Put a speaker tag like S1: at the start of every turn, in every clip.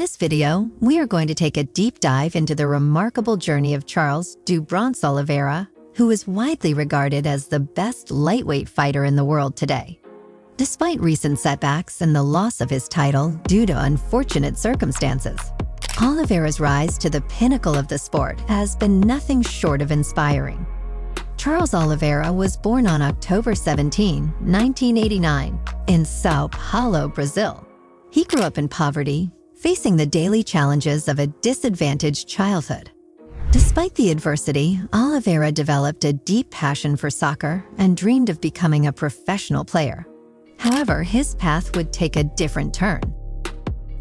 S1: this video, we are going to take a deep dive into the remarkable journey of Charles Oliveira, who is widely regarded as the best lightweight fighter in the world today. Despite recent setbacks and the loss of his title due to unfortunate circumstances, Oliveira's rise to the pinnacle of the sport has been nothing short of inspiring. Charles Oliveira was born on October 17, 1989, in São Paulo, Brazil. He grew up in poverty, facing the daily challenges of a disadvantaged childhood. Despite the adversity, Oliveira developed a deep passion for soccer and dreamed of becoming a professional player. However, his path would take a different turn.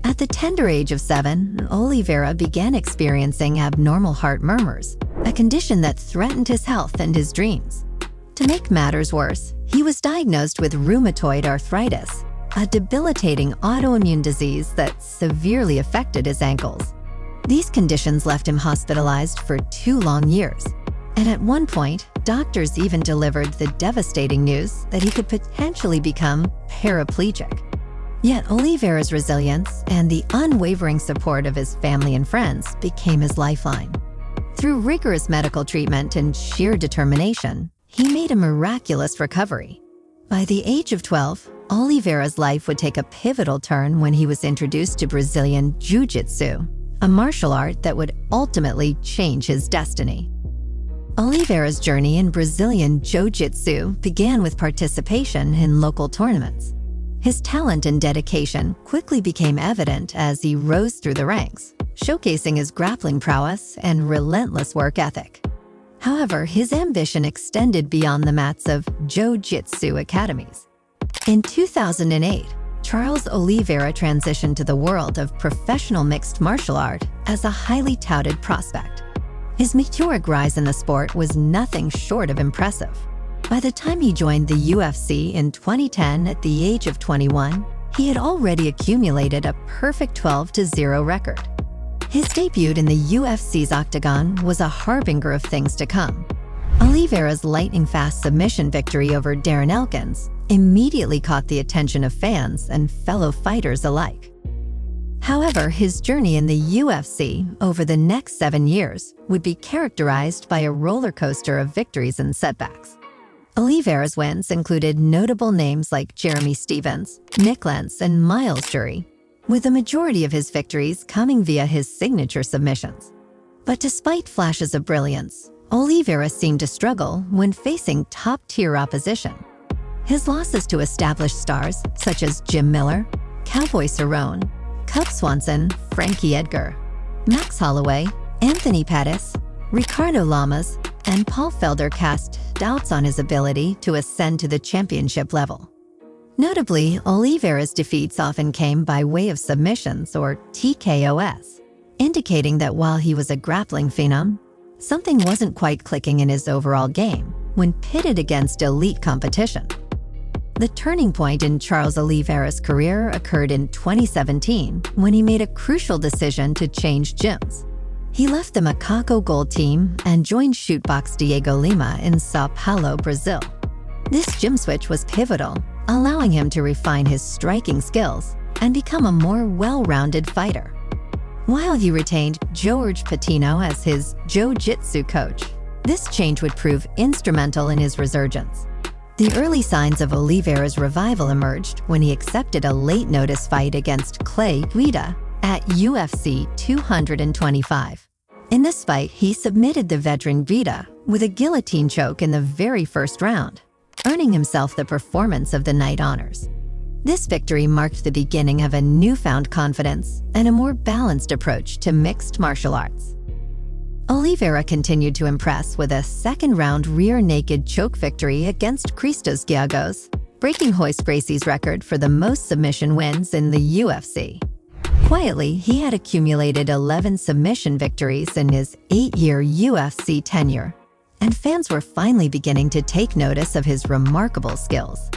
S1: At the tender age of 7, Oliveira began experiencing abnormal heart murmurs, a condition that threatened his health and his dreams. To make matters worse, he was diagnosed with rheumatoid arthritis, a debilitating autoimmune disease that severely affected his ankles. These conditions left him hospitalized for 2 long years, and at one point, doctors even delivered the devastating news that he could potentially become paraplegic. Yet Oliveira's resilience and the unwavering support of his family and friends became his lifeline. Through rigorous medical treatment and sheer determination, he made a miraculous recovery. By the age of 12, Oliveira's life would take a pivotal turn when he was introduced to Brazilian Jiu-Jitsu, a martial art that would ultimately change his destiny. Oliveira's journey in Brazilian Jiu-Jitsu began with participation in local tournaments. His talent and dedication quickly became evident as he rose through the ranks, showcasing his grappling prowess and relentless work ethic. However, his ambition extended beyond the mats of Jiu-Jitsu academies. In 2008, Charles Oliveira transitioned to the world of professional mixed martial art as a highly touted prospect. His meteoric rise in the sport was nothing short of impressive. By the time he joined the UFC in 2010 at the age of 21, he had already accumulated a perfect 12-0 record. His debut in the UFC's octagon was a harbinger of things to come. Oliveira's lightning-fast submission victory over DARREN ELKINS immediately caught the attention of fans and fellow fighters alike. However, his journey in the UFC over the next 7 years would be characterized by a roller coaster of victories and setbacks. Oliveira's wins included notable names like Jeremy Stephens, Nick Lentz, and Miles Jury, with the majority of his victories coming via his signature submissions. But despite flashes of brilliance, Oliveira seemed to struggle when facing top-tier opposition. His losses to established stars such as Jim Miller, COWBOY CERRONE, Cub Swanson, Frankie Edgar, Max Holloway, Anthony Pettis, Ricardo Lamas, and Paul Felder cast doubts on his ability to ascend to the championship level. Notably, Oliveira's defeats often came by way of submissions or TKOs, indicating that while he was a grappling phenom, something wasn't quite clicking in his overall game when pitted against elite competition. The turning point in Charles Oliveira's career occurred in 2017 when he made a crucial decision to change gyms. He left the Macaco Gold team and joined Shootbox Diego Lima in São Paulo, Brazil. This gym switch was pivotal, allowing him to refine his striking skills and become a more well-rounded fighter. While he retained George Patino as his Jiu-Jitsu coach, this change would prove instrumental in his resurgence. The early signs of Oliveira's revival emerged when he accepted a late-notice fight against Clay Guida at UFC 225. In this fight, he submitted the veteran Guida with a guillotine choke in the very first round, earning himself the Performance of the Night honors. This victory marked the beginning of a newfound confidence and a more balanced approach to mixed martial arts. Oliveira continued to impress with a second-round rear-naked choke victory against Christos Giagos, breaking Royce Gracie's record for the most submission wins in the UFC. Quietly, he had accumulated 11 submission victories in his 8-year UFC tenure, and fans were finally beginning to take notice of his remarkable skills.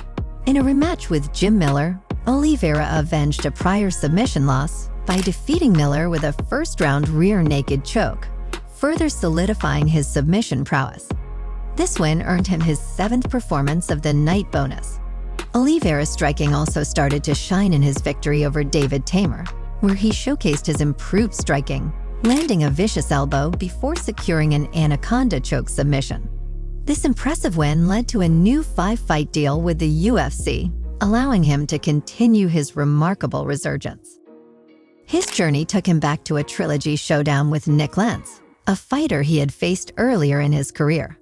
S1: In a rematch with Jim Miller, Oliveira avenged a prior submission loss by defeating Miller with a first-round rear-naked choke, further solidifying his submission prowess. This win earned him his 7th Performance of the Night bonus. Oliveira's striking also started to shine in his victory over David TAMER, where he showcased his improved striking, landing a vicious elbow before securing an anaconda choke submission. This impressive win led to a new 5-fight deal with the UFC, allowing him to continue his remarkable resurgence. His journey took him back to a trilogy showdown with Nick Lentz, a fighter he had faced earlier in his career.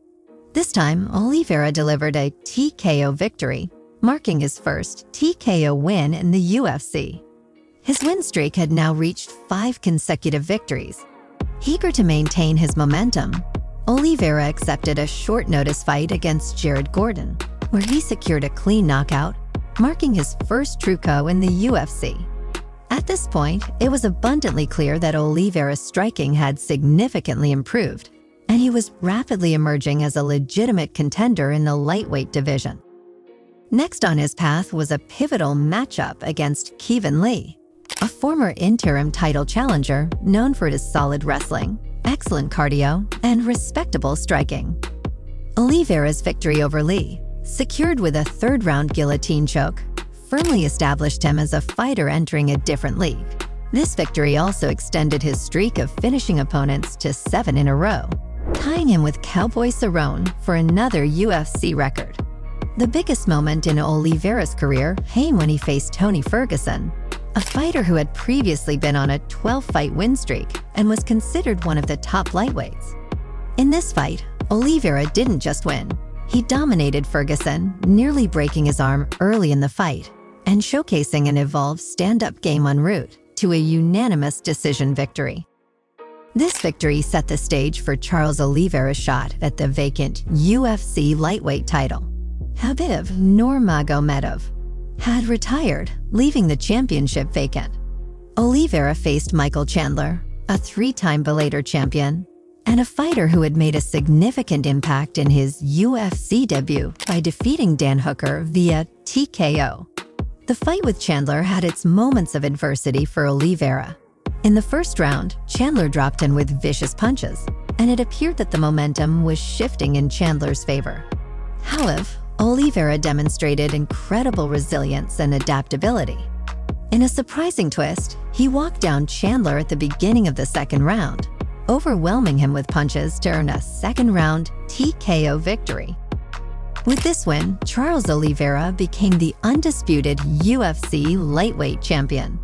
S1: This time, Oliveira delivered a TKO victory, marking his first TKO win in the UFC. His win streak had now reached 5 consecutive victories. Eager to maintain his momentum, Oliveira accepted a short-notice fight against Jared Gordon, where he secured a clean knockout, marking his first true KO in the UFC. At this point, it was abundantly clear that Oliveira's striking had significantly improved, and he was rapidly emerging as a legitimate contender in the lightweight division. Next on his path was a pivotal matchup against Kevin Lee, a former interim title challenger known for his solid wrestling, excellent cardio, and respectable striking. Oliveira's victory over Lee, secured with a third-round guillotine choke, firmly established him as a fighter entering a different league. This victory also extended his streak of finishing opponents to 7 in a row, tying him with COWBOY CERRONE for another UFC record. The biggest moment in Oliveira's career came when he faced Tony Ferguson, a fighter who had previously been on a 12-fight win streak and was considered one of the top lightweights. In this fight, Oliveira didn't just win. He dominated Ferguson, nearly breaking his arm early in the fight and showcasing an evolved stand-up game en route to a unanimous decision victory. This victory set the stage for Charles Oliveira's shot at the vacant UFC lightweight title. Khabib Nurmagomedov had retired, leaving the championship vacant. Oliveira faced Michael Chandler, a 3-time Bellator champion, and a fighter who had made a significant impact in his UFC debut by defeating Dan Hooker via TKO. The fight with Chandler had its moments of adversity for Oliveira. In the first round, Chandler dropped in with vicious punches, and it appeared that the momentum was shifting in Chandler's favor. However, Oliveira demonstrated incredible resilience and adaptability. In a surprising twist, he walked down Chandler at the beginning of the second round, overwhelming him with punches to earn a second-round TKO victory. With this win, Charles Oliveira became the undisputed UFC lightweight champion.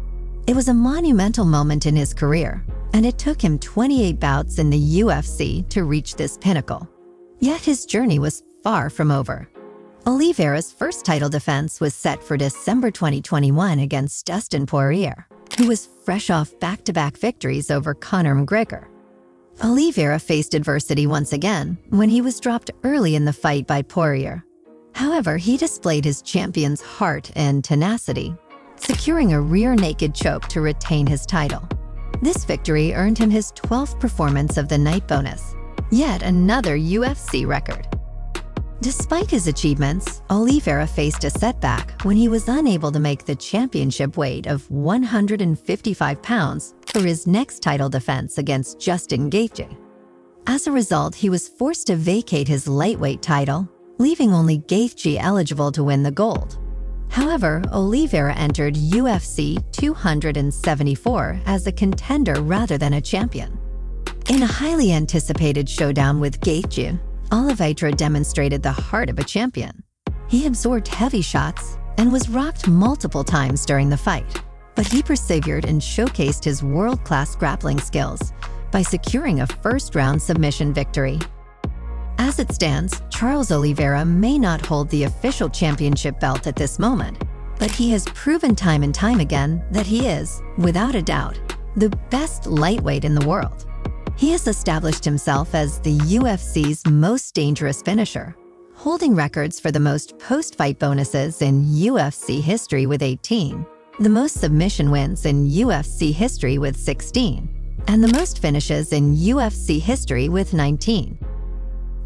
S1: It was a monumental moment in his career, and it took him 28 bouts in the UFC to reach this pinnacle. Yet his journey was far from over. Oliveira's first title defense was set for December 2021 against Dustin Poirier, who was fresh off back-to-back victories over Conor McGregor. Oliveira faced adversity once again when he was dropped early in the fight by Poirier. However, he displayed his champion's heart and tenacity, securing a rear naked choke to retain his title. This victory earned him his 12th performance of the night bonus, yet another UFC record. Despite his achievements, Oliveira faced a setback when he was unable to make the championship weight of 155 pounds for his next title defense against Justin Gaethje. As a result, he was forced to vacate his lightweight title, leaving only Gaethje eligible to win the gold. However, Oliveira entered UFC 274 as a contender rather than a champion. In a highly anticipated showdown with Gaethje, Oliveira demonstrated the heart of a champion. He absorbed heavy shots and was rocked multiple times during the fight, but he persevered and showcased his world-class grappling skills by securing a first-round submission victory. As it stands, Charles Oliveira may not hold the official championship belt at this moment, but he has proven time and time again that he is, without a doubt, the best lightweight in the world. He has established himself as the UFC's most dangerous finisher, holding records for the most post-fight bonuses in UFC history with 18, the most submission wins in UFC history with 16, and the most finishes in UFC history with 19.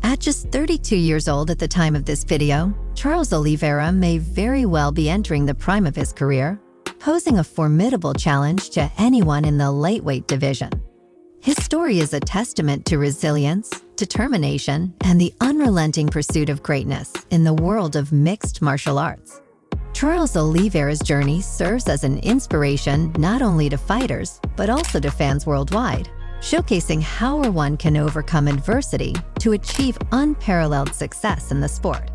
S1: At just 32 years old at the time of this video, Charles Oliveira may very well be entering the prime of his career, posing a formidable challenge to anyone in the lightweight division. His story is a testament to resilience, determination, and the unrelenting pursuit of greatness in the world of mixed martial arts. Charles Oliveira's journey serves as an inspiration not only to fighters, but also to fans worldwide, showcasing how one can overcome adversity to achieve unparalleled success in the sport.